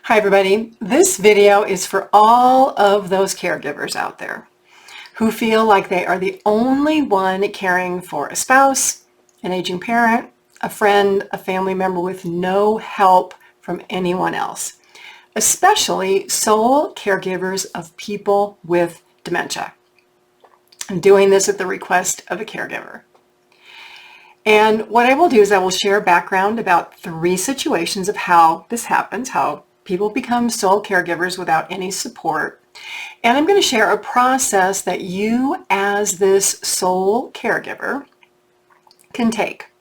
Hi everybody, this video is for all of those caregivers out there who feel like they are the only one caring for a spouse, an aging parent, a friend, a family member with no help from anyone else, especially sole caregivers of people with dementia. I'm doing this at the request of a caregiver. And what I will do is I will share background about 3 situations of how this happens, how people become sole caregivers without any support. And I'm going to share a process that you as this sole caregiver can take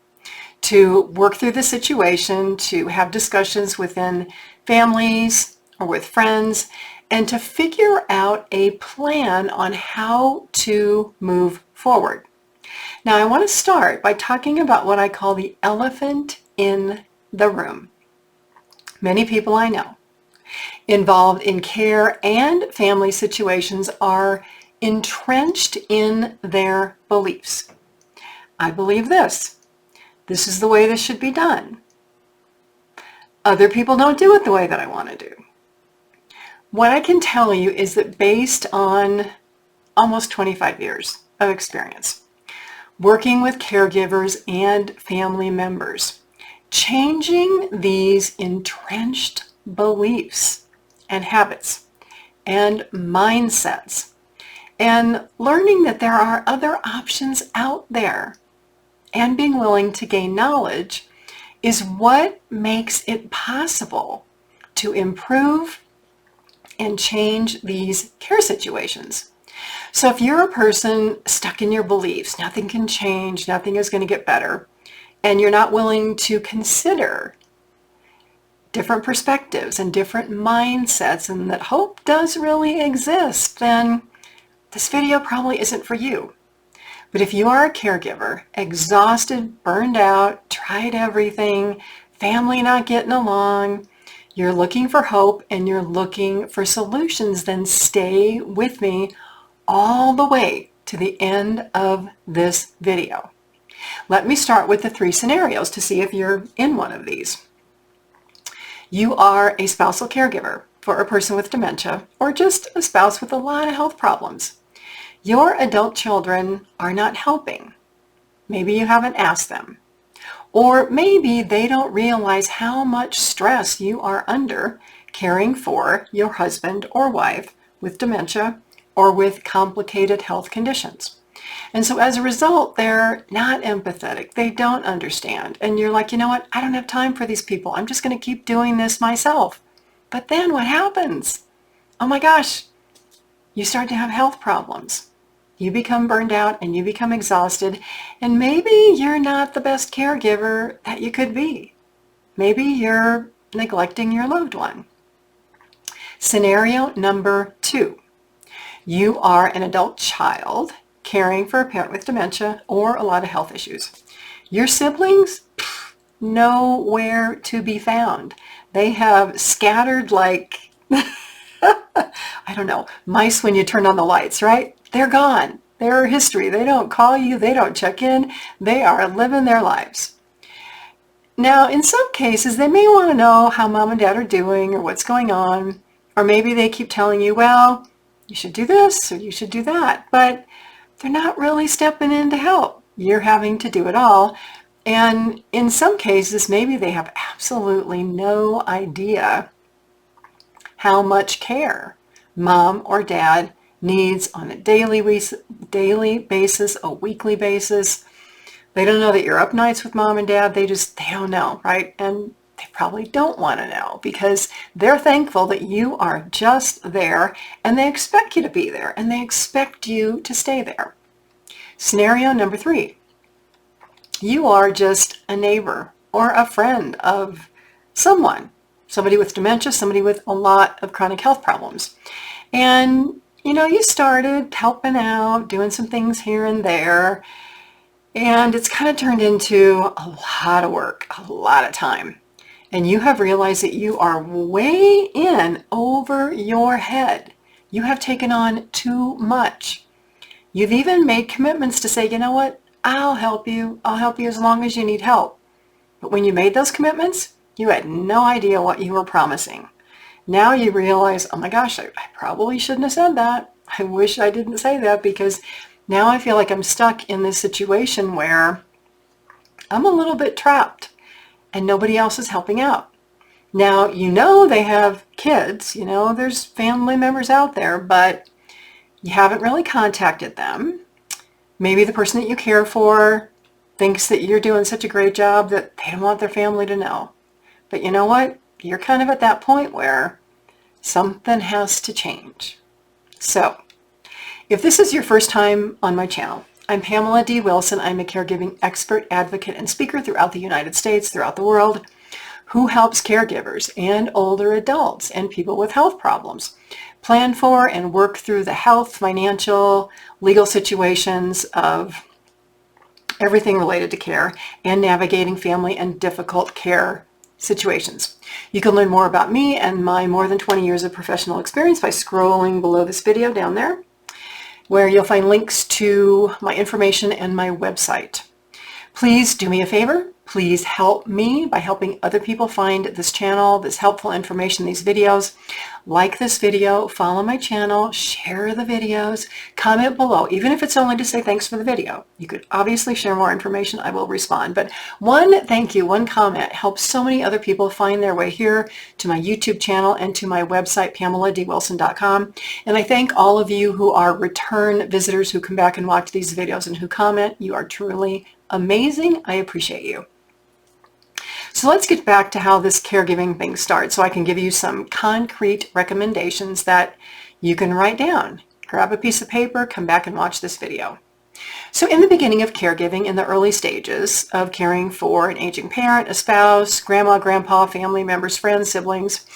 to work through the situation, to have discussions within families or with friends, and to figure out a plan on how to move forward. Now, I want to start by talking about what I call the elephant in the room. Many people I know involved in care and family situations are entrenched in their beliefs. I believe this. This is the way this should be done. Other people don't do it the way that I want to do. What I can tell you is that based on almost 25 years of experience, working with caregivers and family members, changing these entrenched beliefs and habits and mindsets, and learning that there are other options out there and being willing to gain knowledge is what makes it possible to improve and change these care situations. So if you're a person stuck in your beliefs, nothing can change, nothing is going to get better, and you're not willing to consider different perspectives and different mindsets and that hope does really exist, then this video probably isn't for you. But if you are a caregiver, exhausted, burned out, tried everything, family not getting along, you're looking for hope and you're looking for solutions, then stay with me all the way to the end of this video. Let me start with the 3 scenarios to see if you're in one of these. You are a spousal caregiver for a person with dementia or just a spouse with a lot of health problems. Your adult children are not helping. Maybe you haven't asked them. Or maybe they don't realize how much stress you are under caring for your husband or wife with dementia or with complicated health conditions. And so as a result, they're not empathetic. They don't understand. And you're like, you know what? I don't have time for these people. I'm just going to keep doing this myself. But then what happens? Oh my gosh, you start to have health problems. You become burned out and you become exhausted. And maybe you're not the best caregiver that you could be. Maybe you're neglecting your loved one. Scenario number 2. You are an adult child caring for a parent with dementia or a lot of health issues. Your siblings, nowhere to be found. They have scattered like, I don't know, mice when you turn on the lights, right? They're gone. They're history. They don't call you. They don't check in. They are living their lives. Now, in some cases, they may want to know how mom and dad are doing or what's going on. Or maybe they keep telling you, well, you should do this or you should do that. But they're not really stepping in to help. You're having to do it all. And in some cases, maybe they have absolutely no idea how much care mom or dad needs on a daily basis, a weekly basis. They don't know that you're up nights with mom and dad. They don't know, right? And they probably don't want to know because they're thankful that you are just there and they expect you to be there and they expect you to stay there. Scenario number 3. You are just a neighbor or a friend of somebody with dementia, somebody with a lot of chronic health problems. And, you started helping out, doing some things here and there, and it's kind of turned into a lot of work, a lot of time. And you have realized that you are way in over your head. You have taken on too much. You've even made commitments to say, you know what, I'll help you. I'll help you as long as you need help. But when you made those commitments, you had no idea what you were promising. Now you realize, oh my gosh, I probably shouldn't have said that. I wish I didn't say that, because now I feel like I'm stuck in this situation where I'm a little bit trapped and nobody else is helping out. Now, they have kids, there's family members out there, but you haven't really contacted them. Maybe the person that you care for thinks that you're doing such a great job that they don't want their family to know. But you know what? You're kind of at that point where something has to change. So, if this is your first time on my channel, I'm Pamela D Wilson. I'm a caregiving expert, advocate, and speaker throughout the United States, throughout the world, who helps caregivers and older adults and people with health problems plan for and work through the health, financial, legal situations of everything related to care and navigating family and difficult care situations. You can learn more about me and my more than 20 years of professional experience by scrolling below this video down there, where you'll find links to my information and my website. Please do me a favor. Please help me by helping other people find this channel, this helpful information, these videos. Like this video, follow my channel, share the videos, comment below, even if it's only to say thanks for the video. You could obviously share more information. I will respond. But one thank you, one comment helps so many other people find their way here to my YouTube channel and to my website, PamelaDWilson.com. And I thank all of you who are return visitors who come back and watch these videos and who comment. You are truly amazing. I appreciate you. So let's get back to how this caregiving thing starts, so I can give you some concrete recommendations that you can write down. Grab a piece of paper, come back and watch this video. So in the beginning of caregiving, in the early stages of caring for an aging parent, a spouse, grandma, grandpa, family members, friends, siblings,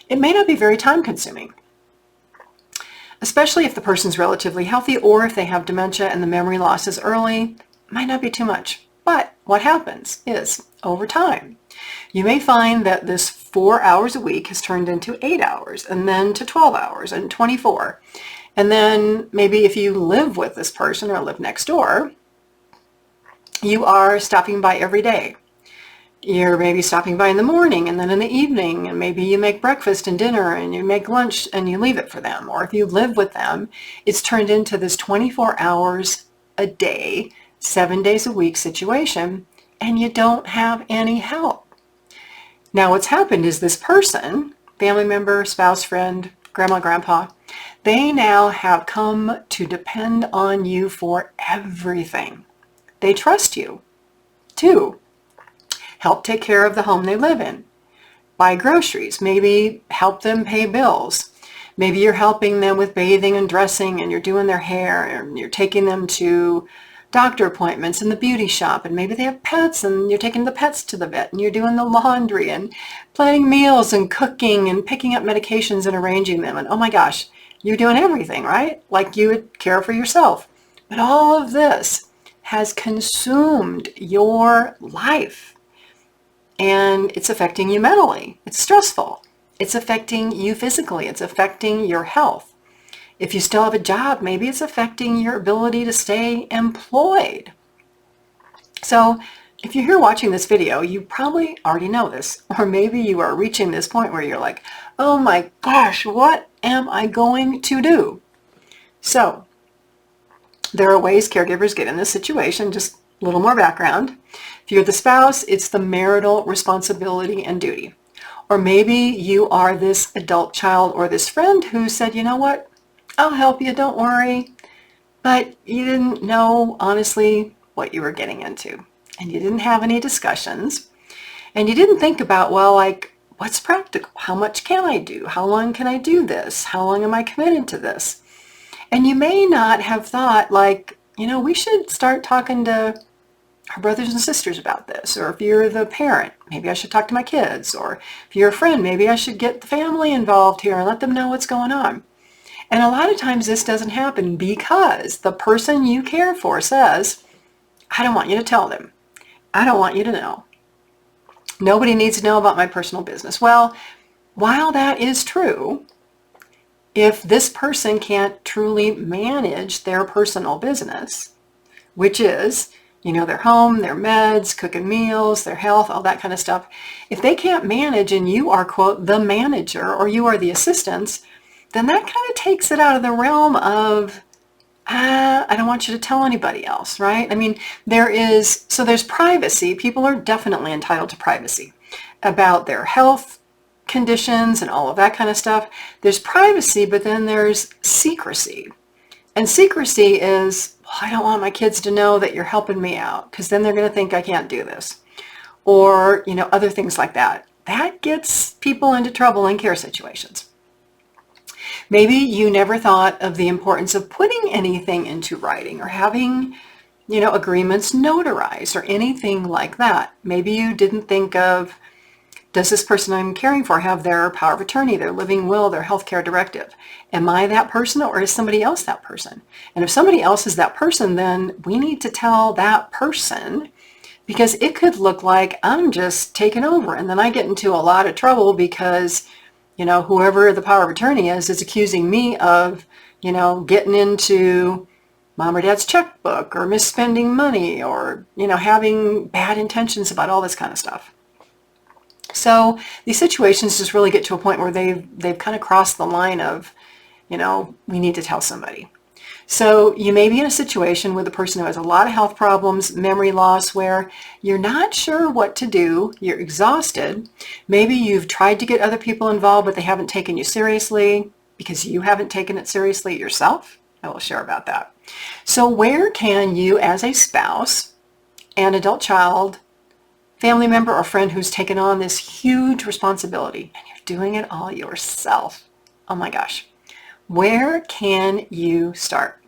it may not be very time consuming, especially if the person's relatively healthy or if they have dementia and the memory loss is early. It might not be too much. But what happens is, over time, you may find that this 4 hours a week has turned into 8 hours, and then to 12 hours and 24. And then maybe if you live with this person or live next door, you are stopping by every day. You're maybe stopping by in the morning and then in the evening, and maybe you make breakfast and dinner and you make lunch and you leave it for them. Or if you live with them, it's turned into this 24 hours a day, 7 days a week situation, and you don't have any help. Now what's happened is this person, family member, spouse, friend, grandma, grandpa, they now have come to depend on you for everything. They trust you to help take care of the home they live in, buy groceries, maybe help them pay bills. Maybe you're helping them with bathing and dressing, and you're doing their hair, and you're taking them to doctor appointments in the beauty shop, and maybe they have pets and you're taking the pets to the vet, and you're doing the laundry and planning meals and cooking and picking up medications and arranging them. And oh my gosh, you're doing everything, right? Like you would care for yourself. But all of this has consumed your life, and it's affecting you mentally. It's stressful. It's affecting you physically. It's affecting your health. If you still have a job, maybe it's affecting your ability to stay employed. So if you're here watching this video, you probably already know this, or maybe you are reaching this point where you're like, oh my gosh, what am I going to do? So there are ways caregivers get in this situation. Just a little more background. If you're the spouse, it's the marital responsibility and duty. Or maybe you are this adult child or this friend who said, you know what? I'll help you, don't worry. But you didn't know, honestly, what you were getting into. And you didn't have any discussions. And you didn't think about, well, like, what's practical? How much can I do? How long can I do this? How long am I committed to this? And you may not have thought, like, we should start talking to our brothers and sisters about this. Or if you're the parent, maybe I should talk to my kids. Or if you're a friend, maybe I should get the family involved here and let them know what's going on. And a lot of times this doesn't happen because the person you care for says, I don't want you to tell them. I don't want you to know. Nobody needs to know about my personal business. Well, while that is true, if this person can't truly manage their personal business, which is their home, their meds, cooking meals, their health, all that kind of stuff. If they can't manage and you are, quote, the manager or you are the assistant, then that kind of takes it out of the realm of, I don't want you to tell anybody else, right? I mean, there's privacy. People are definitely entitled to privacy about their health conditions and all of that kind of stuff. There's privacy, but then there's secrecy. And secrecy is, well, I don't want my kids to know that you're helping me out because then they're going to think I can't do this. Or, other things like that. That gets people into trouble in care situations. Maybe you never thought of the importance of putting anything into writing or having, agreements notarized or anything like that. Maybe you didn't think of, does this person I'm caring for have their power of attorney, their living will, their healthcare directive? Am I that person or is somebody else that person? And if somebody else is that person, then we need to tell that person, because it could look like I'm just taking over and then I get into a lot of trouble because whoever the power of attorney is accusing me of, getting into mom or dad's checkbook or misspending money or, having bad intentions about all this kind of stuff. So these situations just really get to a point where they've kind of crossed the line of, we need to tell somebody. So you may be in a situation with a person who has a lot of health problems, memory loss, where you're not sure what to do, you're exhausted. Maybe you've tried to get other people involved, but they haven't taken you seriously because you haven't taken it seriously yourself. I will share about that. So where can you, as a spouse, an adult child, family member, or friend who's taken on this huge responsibility, and you're doing it all yourself, oh my gosh, where can you start?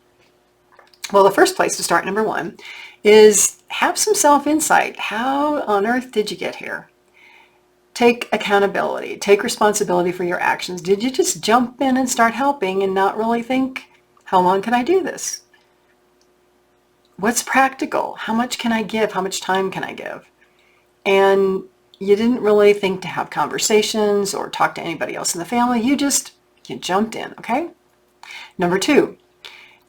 Well, the first place to start, number one, is have some self-insight. How on earth did you get here? Take accountability. Take responsibility for your actions. Did you just jump in and start helping and not really think, how long can I do this? What's practical? How much can I give? How much time can I give? And you didn't really think to have conversations or talk to anybody else in the family. You jumped in, okay? Number two,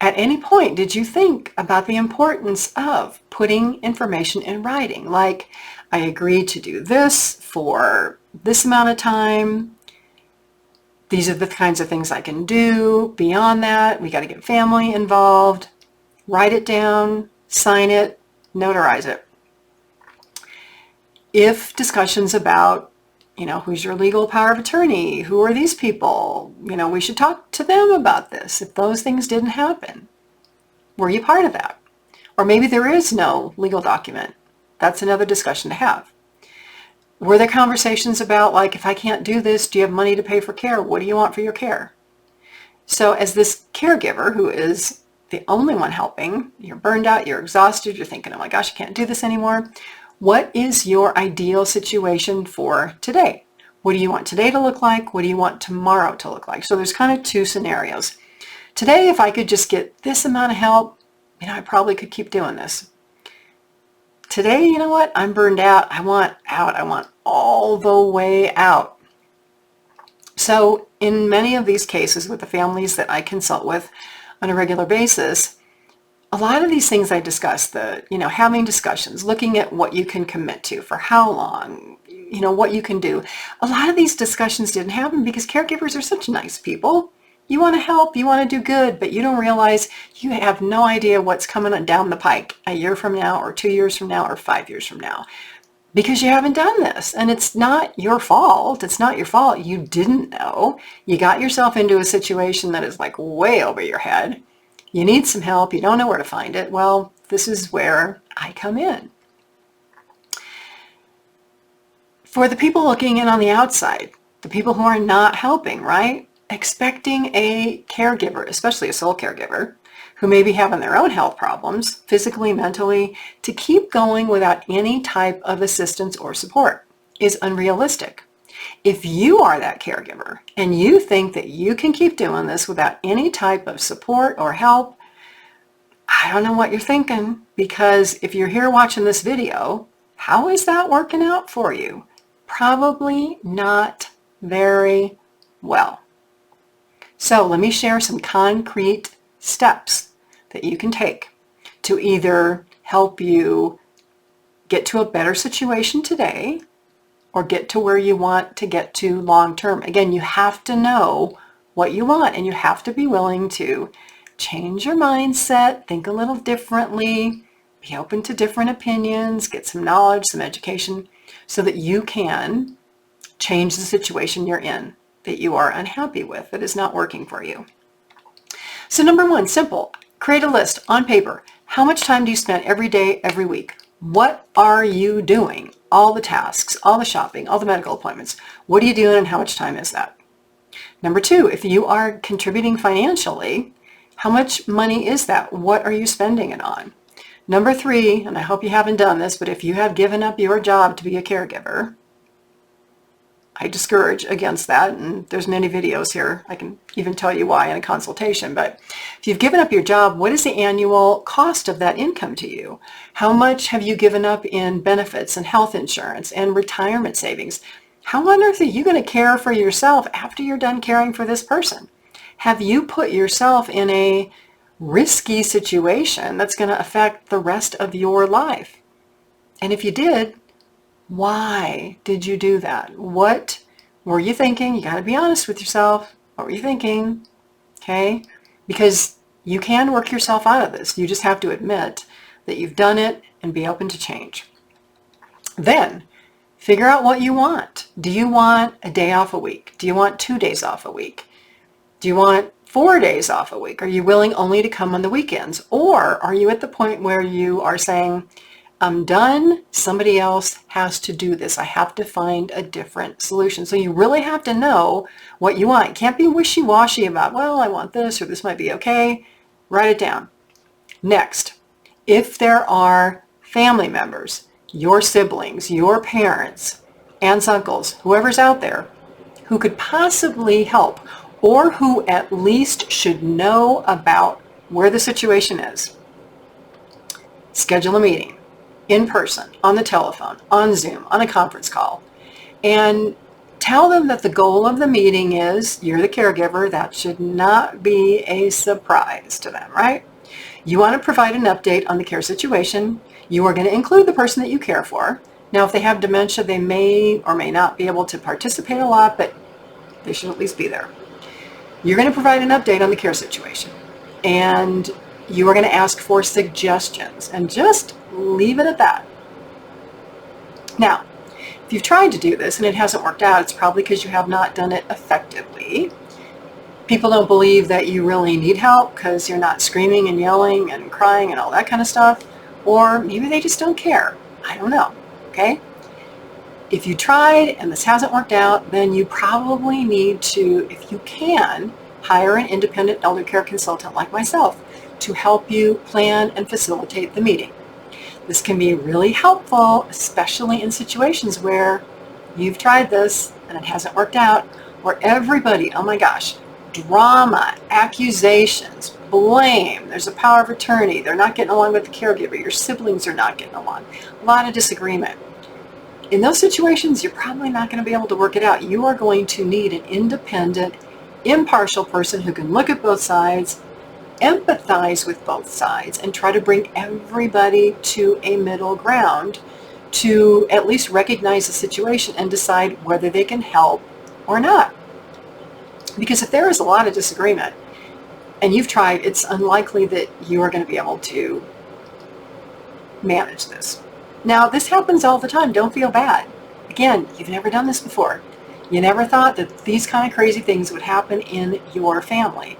at any point, did you think about the importance of putting information in writing? Like, I agreed to do this for this amount of time. These are the kinds of things I can do. Beyond that, we got to get family involved. Write it down, sign it, notarize it. If discussions about, who's your legal power of attorney? Who are these people? We should talk to them about this. If those things didn't happen, were you part of that? Or maybe there is no legal document. That's another discussion to have. Were there conversations about, like, if I can't do this, do you have money to pay for care? What do you want for your care? So as this caregiver who is the only one helping, you're burned out, you're exhausted, you're thinking, oh my gosh, I can't do this anymore. What is your ideal situation for today? What do you want today to look like? What do you want tomorrow to look like? So there's kind of two scenarios. Today, if I could just get this amount of help, I probably could keep doing this. Today, you know what? I'm burned out. I want out. I want all the way out. So in many of these cases with the families that I consult with on a regular basis, a lot of these things I discuss, having discussions, looking at what you can commit to, for how long, what you can do. A lot of these discussions didn't happen because caregivers are such nice people. You want to help, you want to do good, but you don't realize you have no idea what's coming down the pike a year from now or 2 years from now or 5 years from now because you haven't done this. And it's not your fault. It's not your fault. You didn't know. You got yourself into a situation that is like way over your head. You need some help. You don't know where to find it. Well, this is where I come in. For the people looking in on the outside, the people who are not helping, right? Expecting a caregiver, especially a sole caregiver, who may be having their own health problems, physically, mentally, to keep going without any type of assistance or support is unrealistic. If you are that caregiver and you think that you can keep doing this without any type of support or help, I don't know what you're thinking, because if you're here watching this video, how is that working out for you? Probably not very well. So let me share some concrete steps that you can take to either help you get to a better situation today or get to where you want to get to long term. Again, you have to know what you want, and you have to be willing to change your mindset, think a little differently, be open to different opinions, get some knowledge, some education, so that you can change the situation you're in that you are unhappy with, that is not working for you. So number one, simple. Create a list on paper. How much time do you spend every day, every week? What are you doing? All the tasks, all the shopping, all the medical appointments. What are you doing and how much time is that? Number two, if you are contributing financially, how much money is that? What are you spending it on? Number three, and I hope you haven't done this, but if you have given up your job to be a caregiver, I discourage against that, and there's many videos here. I can even tell you why in a consultation. But if you've given up your job, what is the annual cost of that income to you? How much have you given up in benefits and health insurance and retirement savings? How on earth are you going to care for yourself after you're done caring for this person? Have you put yourself in a risky situation that's going to affect the rest of your life? And if you did, why did you do that? What were you thinking? You got to be honest with yourself. What were you thinking? Okay? Because you can work yourself out of this. You just have to admit that you've done it and be open to change. Then, figure out what you want. Do you want a day off a week? Do you want 2 days off a week? Do you want 4 days off a week? Are you willing only to come on the weekends? Or are you at the point where you are saying, I'm done. Somebody else has to do this. I have to find a different solution. So you really have to know what you want. You can't be wishy-washy about, well, I want this or this might be okay. Write it down. Next, if there are family members, your siblings, your parents, aunts, uncles, whoever's out there who could possibly help or who at least should know about where the situation is, schedule a meeting. In person, on the telephone, on Zoom, on a conference call, and tell them that the goal of the meeting is you're the caregiver. That should not be a surprise to them, right? You want to provide an update on the care situation. You are going to include the person that you care for. Now, if they have dementia, they may or may not be able to participate a lot, but they should at least be there. You're going to provide an update on the care situation, and you are going to ask for suggestions, and just leave it at that. Now, if you've tried to do this and it hasn't worked out, it's probably because you have not done it effectively. People don't believe that you really need help because you're not screaming and yelling and crying and all that kind of stuff, or maybe they just don't care. I don't know, okay? If you tried and this hasn't worked out, then you probably need to, if you can, hire an independent elder care consultant like myself to help you plan and facilitate the meeting. This can be really helpful, especially in situations where you've tried this and it hasn't worked out, where everybody, oh my gosh, drama, accusations, blame, there's a power of attorney, they're not getting along with the caregiver, your siblings are not getting along, a lot of disagreement. In those situations, you're probably not going to be able to work it out. You are going to need an independent, impartial person who can look at both sides, empathize with both sides, and try to bring everybody to a middle ground to at least recognize the situation and decide whether they can help or not. Because if there is a lot of disagreement and you've tried, it's unlikely that you are going to be able to manage this. Now, this happens all the time. Don't feel bad. Again, you've never done this before. You never thought that these kind of crazy things would happen in your family.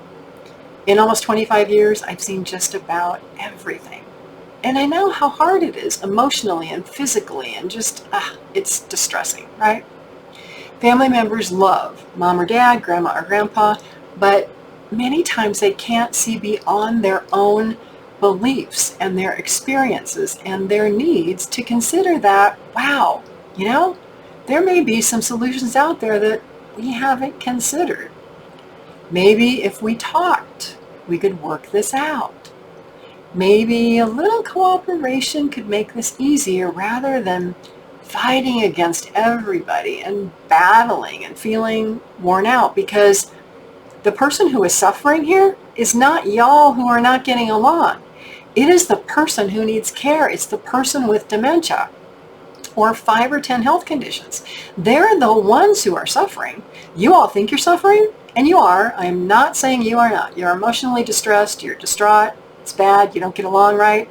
In almost 25 years, I've seen just about everything. And I know how hard it is emotionally and physically, and just, it's distressing, right? Family members love mom or dad, grandma or grandpa, but many times they can't see beyond their own beliefs and their experiences and their needs to consider that, wow, there may be some solutions out there that we haven't considered. Maybe if we talked, we could work this out. Maybe a little cooperation could make this easier rather than fighting against everybody and battling and feeling worn out, because the person who is suffering here is not y'all who are not getting along. It is the person who needs care. It's the person with dementia or 5 or 10 health conditions. They're the ones who are suffering. You all think you're suffering, and you are. I am not saying you are not. You're emotionally distressed, you're distraught, it's bad, you don't get along right.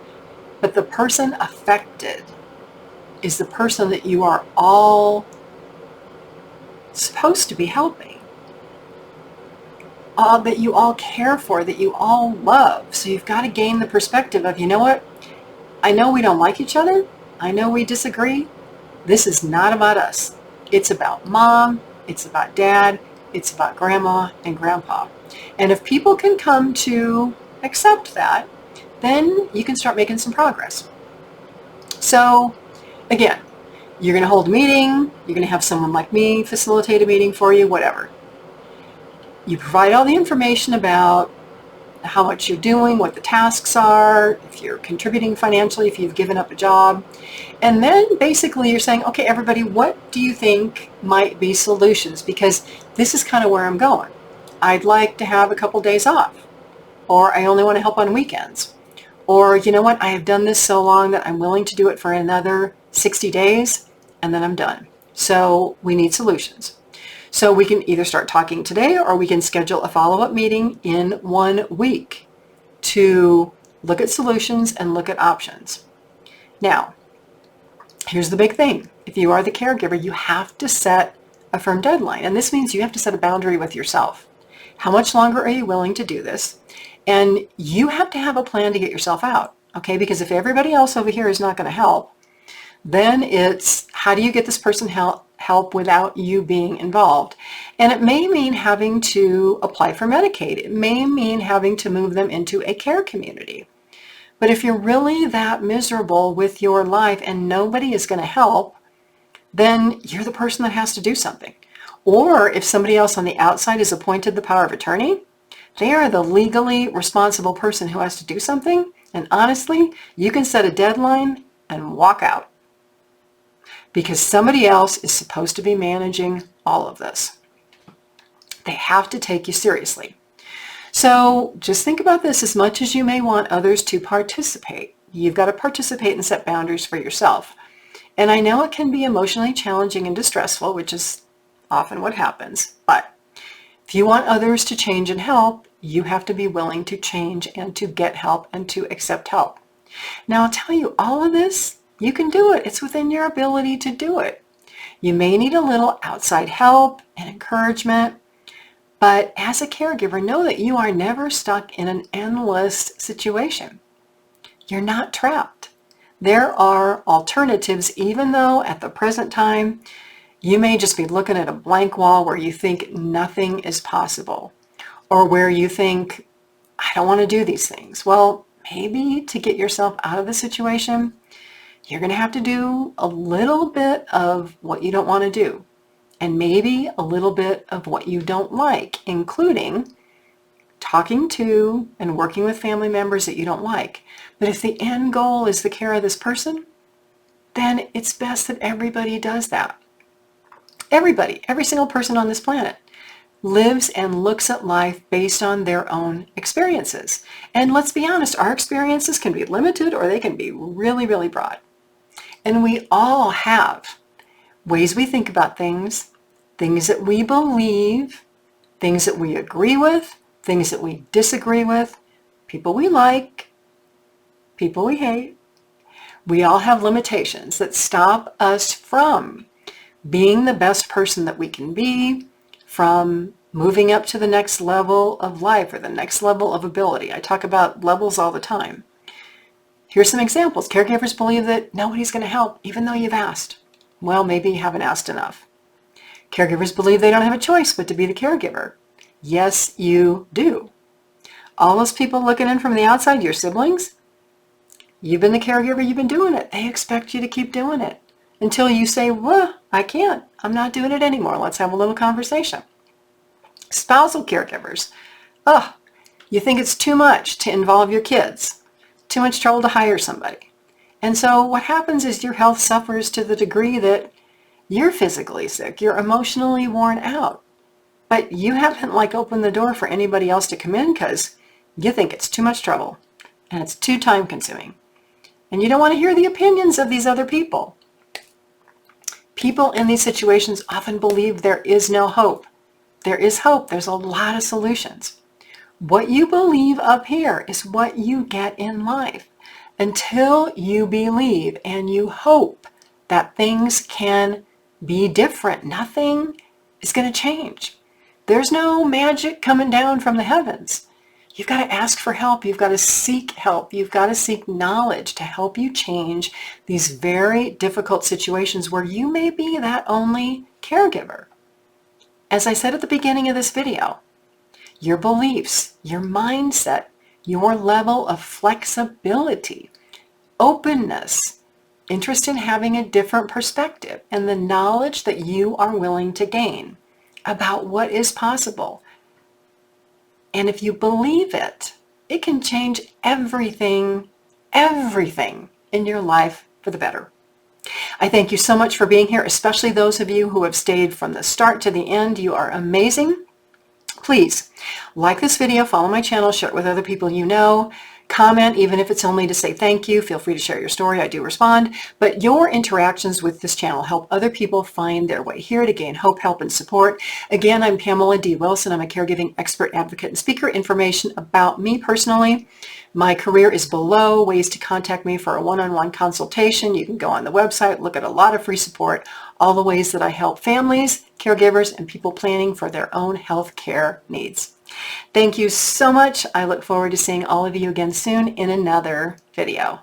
But the person affected is the person that you are all supposed to be helping, that you all care for, that you all love. So you've got to gain the perspective of, you know what? I know we don't like each other. I know we disagree. This is not about us. It's about mom. It's about dad. It's about grandma and grandpa. And if people can come to accept that, then you can start making some progress. So again, you're going to hold a meeting. You're going to have someone like me facilitate a meeting for you, whatever. You provide all the information about how much you're doing, what the tasks are, if you're contributing financially, if you've given up a job. And then basically you're saying, okay, everybody, what do you think might be solutions? Because this is kind of where I'm going. I'd like to have a couple days off, or I only want to help on weekends. Or, you know what, I have done this so long that I'm willing to do it for another 60 days, and then I'm done. So we need solutions. So we can either start talking today, or we can schedule a follow-up meeting in 1 week to look at solutions and look at options. Now, here's the big thing. If you are the caregiver, you have to set a firm deadline. And this means you have to set a boundary with yourself. How much longer are you willing to do this? And you have to have a plan to get yourself out, okay? Because if everybody else over here is not going to help, then it's how do you get this person help without you being involved? And it may mean having to apply for Medicaid. It may mean having to move them into a care community. But if you're really that miserable with your life and nobody is going to help, then you're the person that has to do something. Or if somebody else on the outside is appointed the power of attorney, they are the legally responsible person who has to do something. And honestly, you can set a deadline and walk out, because somebody else is supposed to be managing all of this. They have to take you seriously. So just think about this. As much as you may want others to participate, you've got to participate and set boundaries for yourself. And I know it can be emotionally challenging and distressful, which is often what happens. But if you want others to change and help, you have to be willing to change and to get help and to accept help. Now, I'll tell you, all of this, you can do it. It's within your ability to do it. You may need a little outside help and encouragement, but as a caregiver, know that you are never stuck in an endless situation. You're not trapped. There are alternatives, even though at the present time, you may just be looking at a blank wall where you think nothing is possible, or where you think, I don't want to do these things. Well, maybe to get yourself out of the situation, you're going to have to do a little bit of what you don't want to do, and maybe a little bit of what you don't like, including talking to and working with family members that you don't like. But if the end goal is the care of this person, then it's best that everybody does that. Everybody, every single person on this planet lives and looks at life based on their own experiences. And let's be honest, our experiences can be limited or they can be really, really broad. And we all have ways we think about things, things that we believe, things that we agree with, things that we disagree with, people we like, people we hate. We all have limitations that stop us from being the best person that we can be, from moving up to the next level of life or the next level of ability. I talk about levels all the time. Here's some examples. Caregivers believe that nobody's going to help, even though you've asked. Well, maybe you haven't asked enough. Caregivers believe they don't have a choice but to be the caregiver. Yes, you do. All those people looking in from the outside, your siblings, you've been the caregiver, you've been doing it. They expect you to keep doing it until you say, well, I can't. I'm not doing it anymore. Let's have a little conversation. Spousal caregivers. Oh, you think it's too much to involve your kids. Too much trouble to hire somebody. And so what happens is your health suffers to the degree that you're physically sick, you're emotionally worn out, but you haven't opened the door for anybody else to come in because you think it's too much trouble and it's too time consuming. And you don't want to hear the opinions of these other people. People in these situations often believe there is no hope. There is hope. There's a lot of solutions. What you believe up here is what you get in life. Until you believe and you hope that things can be different, nothing is going to change. There's no magic coming down from the heavens. You've got to ask for help. You've got to seek help. You've got to seek knowledge to help you change these very difficult situations where you may be that only caregiver. As I said at the beginning of this video, your beliefs, your mindset, your level of flexibility, openness, interest in having a different perspective, and the knowledge that you are willing to gain about what is possible. And if you believe it, it can change everything in your life for the better. I thank you so much for being here, especially those of you who have stayed from the start to the end. You are amazing. Please like this video, follow my channel, share it with other people you know, comment, even if it's only to say thank you. Feel free to share your story. I do respond. But your interactions with this channel help other people find their way here to gain hope, help, and support. Again, I'm Pamela D Wilson. I'm a caregiving expert, advocate, and speaker. Information about me personally, my career is below. Ways to contact me for a one-on-one consultation. You can go on the website, look at a lot of free support, all the ways that I help families, caregivers, and people planning for their own health care needs. Thank you so much. I look forward to seeing all of you again soon in another video.